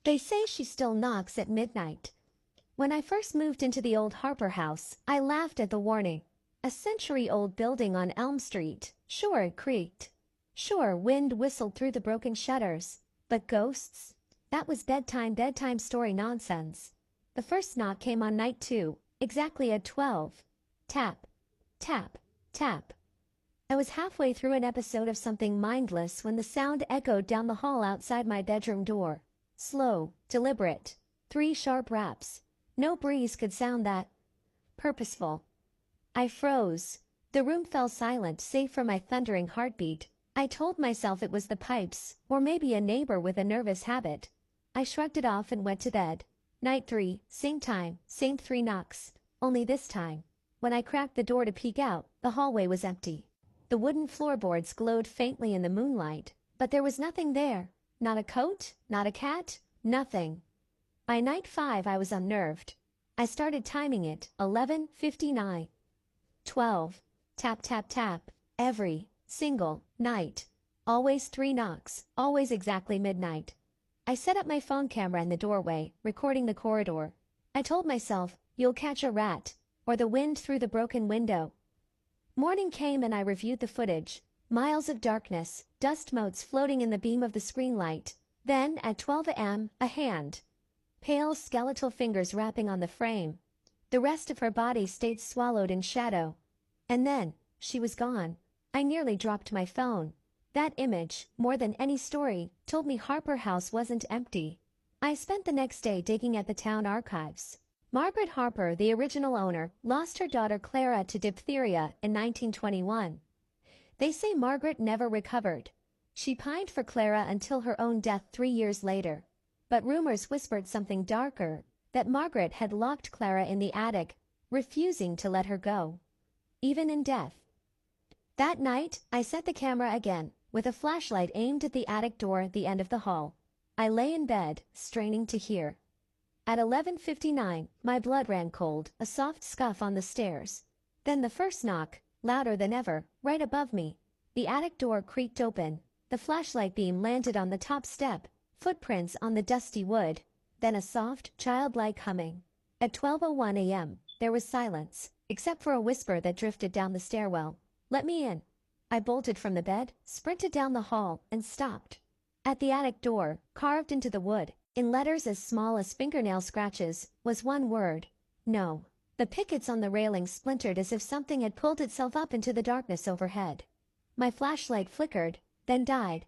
They say she still knocks at midnight. When I first moved into the old Harper house, I laughed at the warning. A century-old building on Elm Street. Sure, it creaked. Sure, wind whistled through the broken shutters. But ghosts? That was bedtime story nonsense. The first knock came on night 2, exactly at 12. Tap, tap, tap. I was halfway through an episode of something mindless when the sound echoed down the hall outside my bedroom door. Slow, deliberate. 3 sharp raps. No breeze could sound that purposeful. I froze. The room fell silent save for my thundering heartbeat. I told myself it was the pipes, or maybe a neighbor with a nervous habit. I shrugged it off and went to bed. Night 3, same time, same 3 knocks. Only this time, when I cracked the door to peek out, the hallway was empty. The wooden floorboards glowed faintly in the moonlight, but there was nothing there. Not a coat, not a cat, nothing. By night 5 I was unnerved. I started timing it, 11:59. 12. Tap tap tap, every single night. Always 3 knocks, always exactly midnight. I set up my phone camera in the doorway, recording the corridor. I told myself, you'll catch a rat, or the wind through the broken window. Morning came and I reviewed the footage. Miles of darkness, dust motes floating in the beam of the screen light. Then, at 12 a.m., a hand. Pale skeletal fingers wrapping on the frame. The rest of her body stayed swallowed in shadow. And then, she was gone. I nearly dropped my phone. That image, more than any story, told me Harper House wasn't empty. I spent the next day digging at the town archives. Margaret Harper, the original owner, lost her daughter Clara to diphtheria in 1921. They say Margaret never recovered. She pined for Clara until her own death 3 years later. But rumors whispered something darker, that Margaret had locked Clara in the attic, refusing to let her go. Even in death. That night, I set the camera again, with a flashlight aimed at the attic door at the end of the hall. I lay in bed, straining to hear. At 11:59, my blood ran cold, a soft scuff on the stairs. Then the first knock, louder than ever, right above me. The attic door creaked open. The flashlight beam landed on the top step, footprints on the dusty wood. Then a soft, childlike humming. At 12:01 a.m., there was silence, except for a whisper that drifted down the stairwell. Let me in. I bolted from the bed, sprinted down the hall, and stopped. At the attic door, carved into the wood, in letters as small as fingernail scratches, was one word. No. The pickets on the railing splintered as if something had pulled itself up into the darkness overhead. My flashlight flickered, then died,